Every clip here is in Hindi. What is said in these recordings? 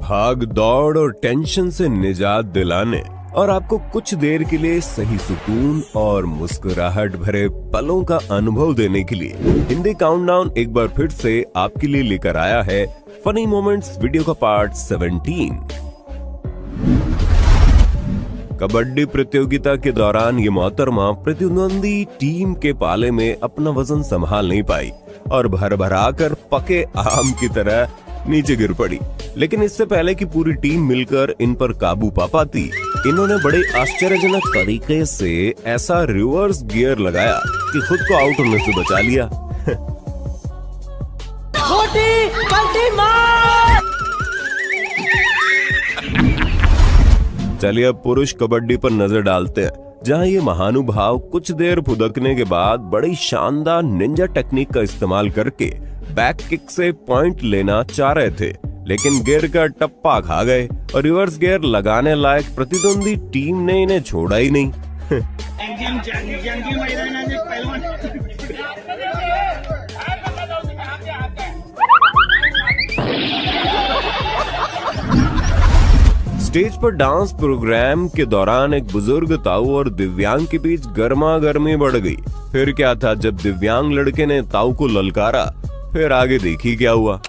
भाग दौड़ और टेंशन से निजात दिलाने और आपको कुछ देर के लिए सही सुकून और मुस्कुराहट भरे पलों का अनुभव देने के लिए हिंदी काउंटडाउन एक बार फिर से आपके लिए लेकर आया है फनी मोमेंट्स वीडियो का पार्ट 17। कबड्डी प्रतियोगिता के दौरान ये मोहतरमा प्रतिद्वंदी टीम के पाले में अपना वजन संभाल नहीं पाई और भर-भरा कर पके आम की तरह नीचे गिर पड़ी। लेकिन इससे पहले कि पूरी टीम मिलकर इन पर काबू पा पाती, इन्होंने बड़े आश्चर्यजनक तरीके से ऐसा रिवर्स गियर लगाया कि खुद को आउट होने से बचा लिया। चलिए अब पुरुष कबड्डी पर नजर डालते हैं, जहां ये महानुभाव कुछ देर फुदकने के बाद बड़ी शानदार निंजा टेक्निक का इस्तेमाल करके बैक किक से पॉइंट लेना चाह रहे थे, लेकिन गियर का टप्पा खा गए और रिवर्स गियर लगाने लायक प्रतिद्वंदी टीम ने इन्हें छोड़ा ही नहीं। स्टेज पर डांस प्रोग्राम के दौरान एक बुजुर्ग ताऊ और दिव्यांग के बीच गर्मा गर्मी बढ़ गई। फिर क्या था, जब दिव्यांग लड़के ने ताऊ को ललकारा, फिर आगे देखी क्या हुआ।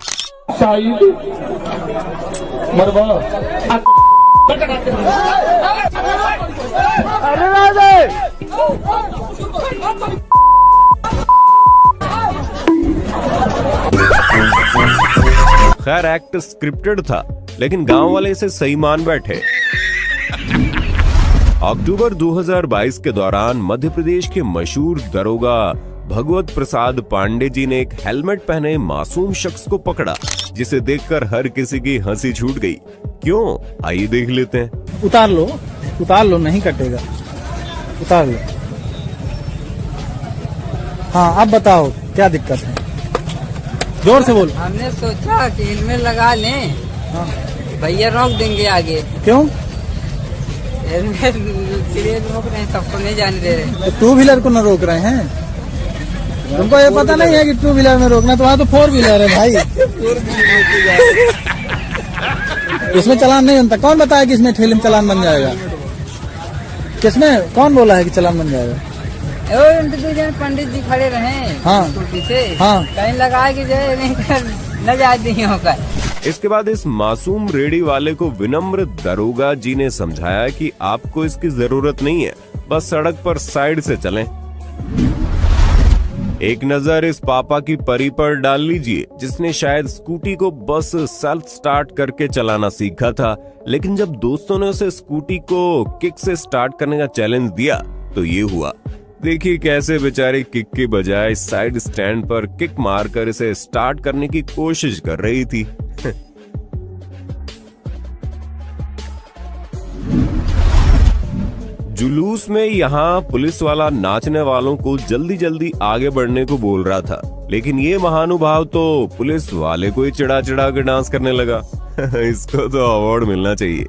खैर एक्ट स्क्रिप्टेड था, लेकिन गांव वाले इसे सही मान बैठे। अक्टूबर 2022 के दौरान मध्य प्रदेश के मशहूर दरोगा भगवत प्रसाद पांडे जी ने एक हेलमेट पहने मासूम शख्स को पकड़ा, जिसे देखकर हर किसी की हंसी छूट गई। क्यों, आइए देख लेते हैं। उतार लो, नहीं कटेगा, उतार लो। हाँ अब बताओ क्या दिक्कत है, जोर से बोलो। हमने सोचा कि हेलमेट लगा लें। हाँ। भैया रोक देंगे आगे। क्यों? हेलमेट रोक रहे हैं, सबको नहीं जाने दे रहे। टू व्हीलर को न रोक रहे हैं? तुमको ये पता नहीं है कि टू व्हीलर में रोकना, तो वहाँ तो फोर व्हीलर है भाई। इसमें चालान नहीं बनता। कौन बताया कि इसमें ठेले में चालान बन जाएगा? किसमें, कौन बोला है कि चालान बन जाएगा? पंडित जी खड़े रहे। हाँ। से हाँ। कहीं लगा के जाए नहीं कर न जाती होकर। इसके बाद इस मासूम रेडी वाले को विनम्र दरोगा जी ने समझाया कि आपको इसकी जरूरत नहीं है, बस सड़क पर साइड से चलें। एक नजर इस पापा की परी पर डाल लीजिए, जिसने शायद स्कूटी को बस सेल्फ स्टार्ट करके चलाना सीखा था, लेकिन जब दोस्तों ने उसे स्कूटी को किक से स्टार्ट करने का चैलेंज दिया तो ये हुआ। देखिए कैसे बेचारी किक के बजाय साइड स्टैंड पर किक मारकर इसे स्टार्ट करने की कोशिश कर रही थी। जुलूस में यहाँ पुलिस वाला नाचने वालों को जल्दी जल्दी आगे बढ़ने को बोल रहा था, लेकिन ये महानुभाव तो पुलिस वाले को ही चिढ़ा चिढ़ा कर डांस करने लगा। इसको तो अवार्ड मिलना चाहिए।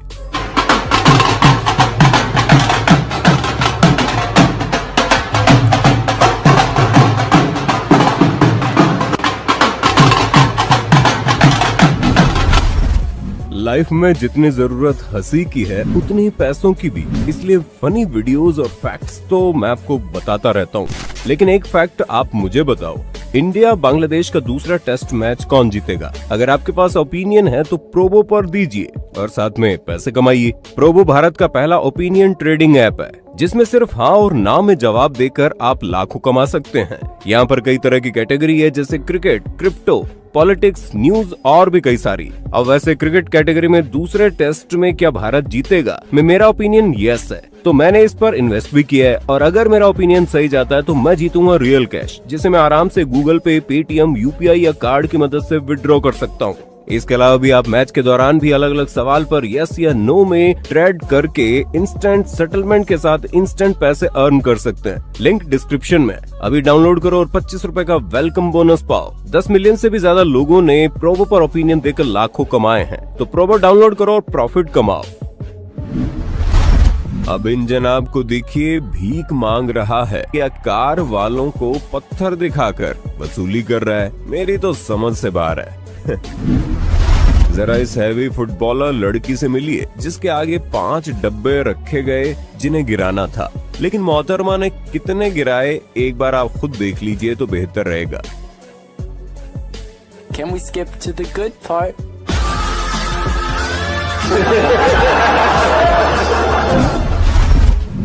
लाइफ में जितनी जरूरत हंसी की है, उतनी ही पैसों की भी, इसलिए फनी वीडियोस और फैक्ट्स तो मैं आपको बताता रहता हूँ। लेकिन एक फैक्ट आप मुझे बताओ, इंडिया बांग्लादेश का दूसरा टेस्ट मैच कौन जीतेगा? अगर आपके पास ओपिनियन है तो प्रोबो पर दीजिए और साथ में पैसे कमाइए। प्रोबो भारत का पहला ओपिनियन ट्रेडिंग ऐप है, जिसमें सिर्फ हाँ और ना में जवाब देकर आप लाखों कमा सकते हैं। यहाँ पर कई तरह की कैटेगरी है, जैसे क्रिकेट, क्रिप्टो, पॉलिटिक्स, न्यूज और भी कई सारी। अब वैसे क्रिकेट कैटेगरी में दूसरे टेस्ट में क्या भारत जीतेगा? मेरा ओपिनियन यस है, तो मैंने इस पर इन्वेस्ट भी किया है, और अगर मेरा ओपिनियन सही जाता है तो मैं जीतूंगा रियल कैश, जिसे मैं आराम से गूगल पे, पेटीएम, यूपीआई या कार्ड की मदद से विड्रॉ कर सकता हूँ। इसके अलावा भी आप मैच के दौरान भी अलग अलग सवाल पर यस या नो में ट्रेड करके इंस्टेंट सेटलमेंट के साथ इंस्टेंट पैसे अर्न कर सकते हैं। लिंक डिस्क्रिप्शन में। अभी डाउनलोड करो और 25 रुपए का वेलकम बोनस पाओ। 10 मिलियन से भी ज्यादा लोगों ने प्रोबो पर ओपिनियन देकर लाखों कमाए हैं, तो प्रोबो डाउनलोड करो और प्रॉफिट कमाओ। अब इन जनाब को देखिए भीख मांग रहा है या कार वालों को पत्थर दिखाकर वसूली कर रहा है। मेरी तो समझ से बाहर है। जरा इस हैवी फुटबॉलर लड़की से मिलिए जिसके आगे 5 डब्बे रखे गए जिन्हें गिराना था, लेकिन मोहतरमा ने कितने गिराए एक बार आप खुद देख लीजिए तो बेहतर रहेगा। Can we skip to the good part?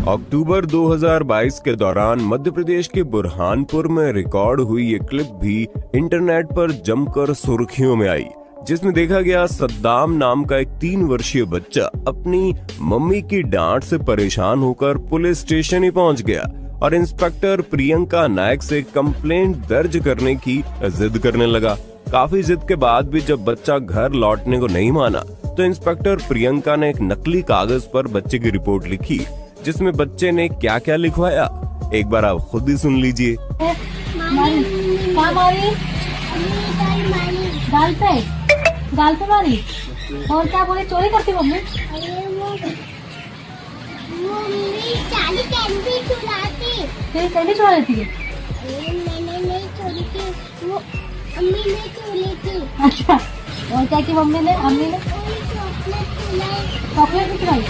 अक्टूबर 2022 के दौरान मध्य प्रदेश के बुरहानपुर में रिकॉर्ड हुई ये क्लिप भी इंटरनेट पर जमकर सुर्खियों में आई, जिसमें देखा गया सद्दाम नाम का एक 3 वर्षीय बच्चा अपनी मम्मी की डांट से परेशान होकर पुलिस स्टेशन ही पहुंच गया और इंस्पेक्टर प्रियंका नायक से कंप्लेंट दर्ज करने की जिद करने लगा। काफी जिद के बाद भी जब बच्चा घर लौटने को नहीं माना तो इंस्पेक्टर प्रियंका ने एक नकली कागज पर बच्चे की रिपोर्ट लिखी, जिसमें बच्चे ने क्या क्या लिखवाया एक बार आप खुद ही सुन लीजिए। गाल पे मारी और क्या बोले? चोरी करती मम्मी? तेरी कैंडी चुरा लेती है? मैंने नहीं चोरी की, वो अम्मी ने चोरी की। अच्छा, और क्या की मम्मी ने? अम्मी ने चॉकलेट भी चुराई?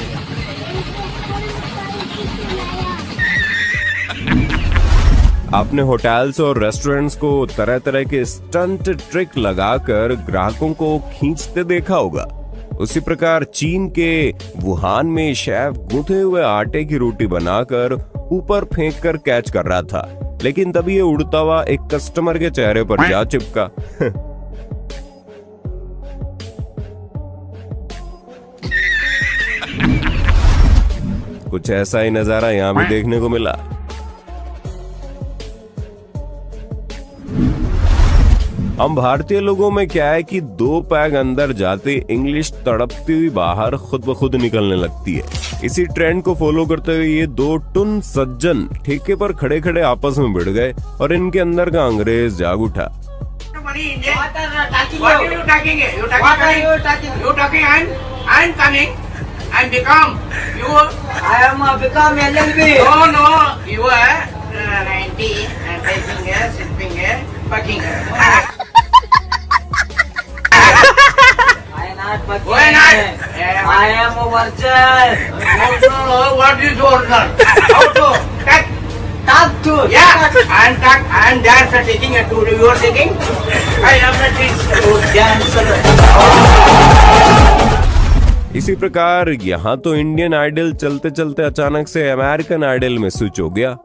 आपने होटल्स और रेस्टोरेंट्स को तरह तरह के स्टंट ट्रिक लगाकर ग्राहकों को खींचते देखा होगा। उसी प्रकार चीन के वुहान में शेफ गूंथे हुए आटे की रोटी बनाकर ऊपर फेंक कर कैच कर रहा था, लेकिन तभी ये उड़ता हुआ एक कस्टमर के चेहरे पर जा चिपका। कुछ ऐसा ही नजारा यहाँ भी देखने को मिला। हम भारतीय लोगों में क्या है कि 2 पैग अंदर जाते इंग्लिश तड़पती हुई बाहर खुद ब खुद निकलने लगती है। इसी ट्रेंड को फॉलो करते हुए ये 2 टुन सज्जन ठेके पर खड़े खड़े आपस में भिड़ गए और इनके अंदर का अंग्रेज जाग उठा। I am a virgin. What is order? How to Talk to. Yeah, and dance are taking a tour. You are taking? I am not Dancer. इसी प्रकार यहाँ तो इंडियन आइडल चलते चलते अचानक से अमेरिकन आइडल में स्विच हो गया।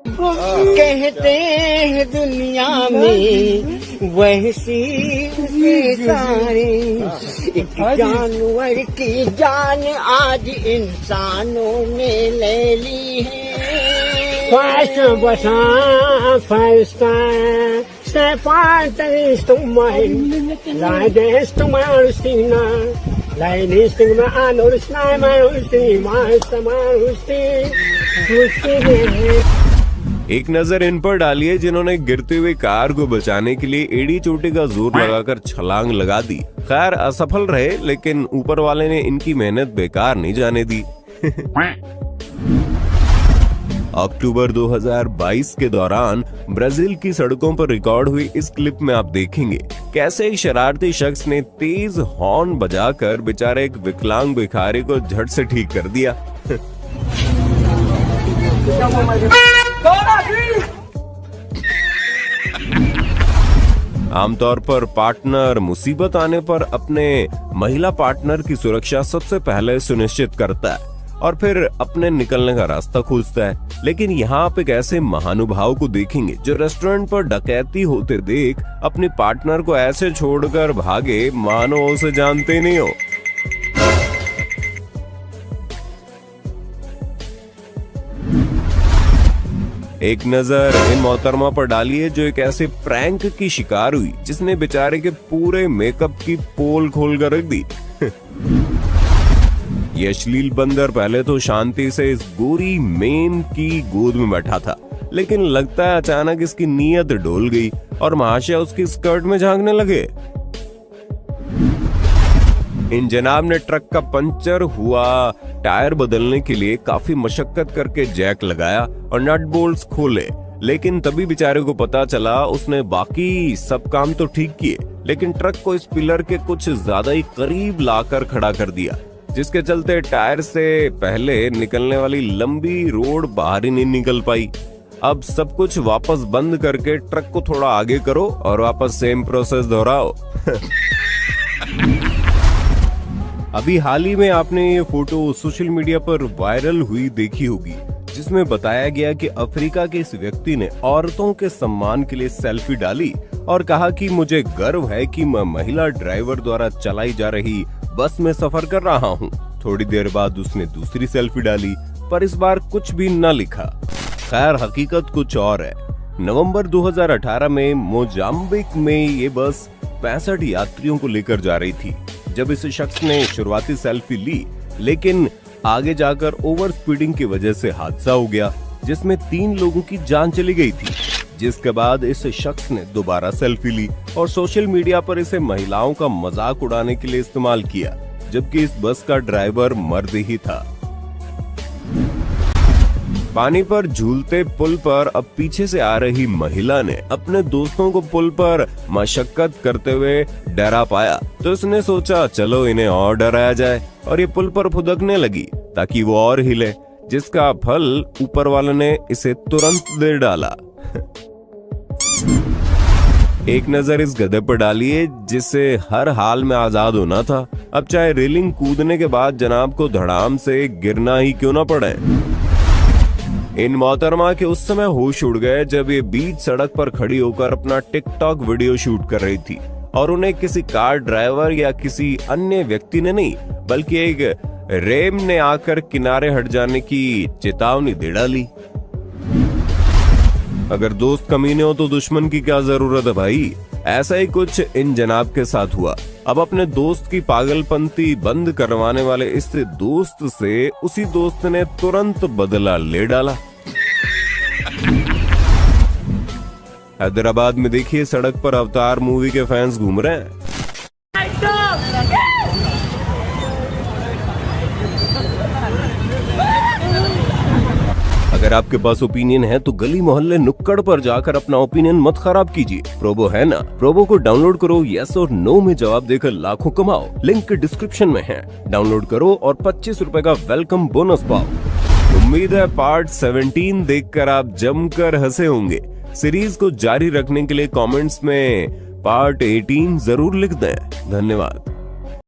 कहते हैं दुनिया में वैसी सारे एक जानवर की जान आज इंसानों ने ले ली है। First was first step on to mine, like this to my Rustina, like this to my Anurusna, my Rustina, my Rustina. एक नजर इन पर डालिए जिन्होंने गिरते हुए कार को बचाने के लिए एड़ी चोटी का जोर लगाकर छलांग लगा दी। खैर असफल रहे, लेकिन ऊपर वाले ने इनकी मेहनत बेकार नहीं जाने दी। अक्टूबर 2022 के दौरान ब्राजील की सड़कों पर रिकॉर्ड हुई इस क्लिप में आप देखेंगे कैसे एक शरारती शख्स ने तेज हॉर्न बजाकर बेचारे एक विकलांग भिखारी को झट से ठीक कर दिया। आमतौर पर पार्टनर मुसीबत आने पर अपने महिला पार्टनर की सुरक्षा सबसे पहले सुनिश्चित करता है और फिर अपने निकलने का रास्ता खोजता है। लेकिन यहाँ आप एक ऐसे महानुभाव को देखेंगे जो रेस्टोरेंट पर डकैती होते देख अपनी पार्टनर को ऐसे छोड़कर भागे मानो उसे जानते नहीं हो। एक नजर इन मोहतरमा पर डालिए जो एक ऐसे प्रैंक की शिकार हुई जिसने बेचारे के पूरे मेकअप की पोल खोल कर रख दी। ये अश्लील बंदर पहले तो शांति से इस गोरी मेम की गोद में बैठा था, लेकिन लगता है अचानक इसकी नीयत डोल गई और महाशय उसकी स्कर्ट में झांकने लगे। इन जनाब ने ट्रक का पंचर हुआ टायर बदलने के लिए काफी मशक्कत करके जैक लगाया और नट बोल्ट्स खोले, लेकिन तभी बेचारे को पता चला उसने बाकी सब काम तो ठीक किए, लेकिन ट्रक को इस पिलर के कुछ ज्यादा ही करीब लाकर खड़ा कर दिया, जिसके चलते टायर से पहले निकलने वाली लंबी रोड बाहर ही नहीं निकल पाई। अब सब कुछ वापस बंद करके ट्रक को थोड़ा आगे करो और वापस सेम प्रोसेस दोहराओ। अभी हाल ही में आपने ये फोटो सोशल मीडिया पर वायरल हुई देखी होगी, जिसमें बताया गया कि अफ्रीका के इस व्यक्ति ने औरतों के सम्मान के लिए सेल्फी डाली और कहा कि मुझे गर्व है कि मैं महिला ड्राइवर द्वारा चलाई जा रही बस में सफर कर रहा हूँ। थोड़ी देर बाद उसने दूसरी सेल्फी डाली, पर इस बार कुछ भी न लिखा। खैर हकीकत कुछ और है। नवंबर 2018 में मोजाम्बिक में ये बस 65 यात्रियों को लेकर जा रही थी, जब इस शख्स ने शुरुआती सेल्फी ली, लेकिन आगे जाकर ओवर स्पीडिंग की वजह से हादसा हो गया, जिसमें 3 लोगों की जान चली गई थी। जिसके बाद इस शख्स ने दोबारा सेल्फी ली और सोशल मीडिया पर इसे महिलाओं का मजाक उड़ाने के लिए इस्तेमाल किया, जबकि इस बस का ड्राइवर मर्द ही था। पानी पर झूलते पुल पर अब पीछे से आ रही महिला ने अपने दोस्तों को पुल पर मशक्कत करते हुए डरा पाया, तो उसने सोचा चलो इन्हें और डराया जाए, और ये पुल पर फुदकने लगी ताकि वो और हिले, जिसका फल ऊपर वाले ने इसे तुरंत दे डाला। एक नजर इस गधे पर डालिए जिसे हर हाल में आजाद होना था। अब चाहे रेलिंग कूदने के बाद जनाब को धड़ाम से गिरना ही क्यों ना पड़े। इन मोहतरमा के उस समय होश उड़ गए जब ये बीच सड़क पर खड़ी होकर अपना टिकटॉक वीडियो शूट कर रही थी, और उन्हें किसी कार ड्राइवर या किसी अन्य व्यक्ति ने नहीं, बल्कि एक रेम ने आकर किनारे हट जाने की चेतावनी दे डाली। अगर दोस्त कमीने हो तो दुश्मन की क्या जरूरत है भाई। ऐसा ही कुछ इन जनाब के साथ हुआ। अब अपने दोस्त की पागलपंती बंद करवाने वाले इस दोस्त से उसी दोस्त ने तुरंत बदला ले डाला। हैदराबाद में देखिए सड़क पर अवतार मूवी के फैंस घूम रहे हैं। अगर आपके पास ओपिनियन है तो गली मोहल्ले नुक्कड़ पर जाकर अपना ओपिनियन मत खराब कीजिए। प्रोबो है ना, प्रोबो को डाउनलोड करो, यस और नो में जवाब देकर लाखों कमाओ। लिंक डिस्क्रिप्शन में है, डाउनलोड करो और 25 रुपए का वेलकम बोनस पाओ। उम्मीद है पार्ट 17 देखकर आप जमकर हंसे होंगे। सीरीज को जारी रखने के लिए कमेंट्स में पार्ट 18 जरूर लिख दें। धन्यवाद।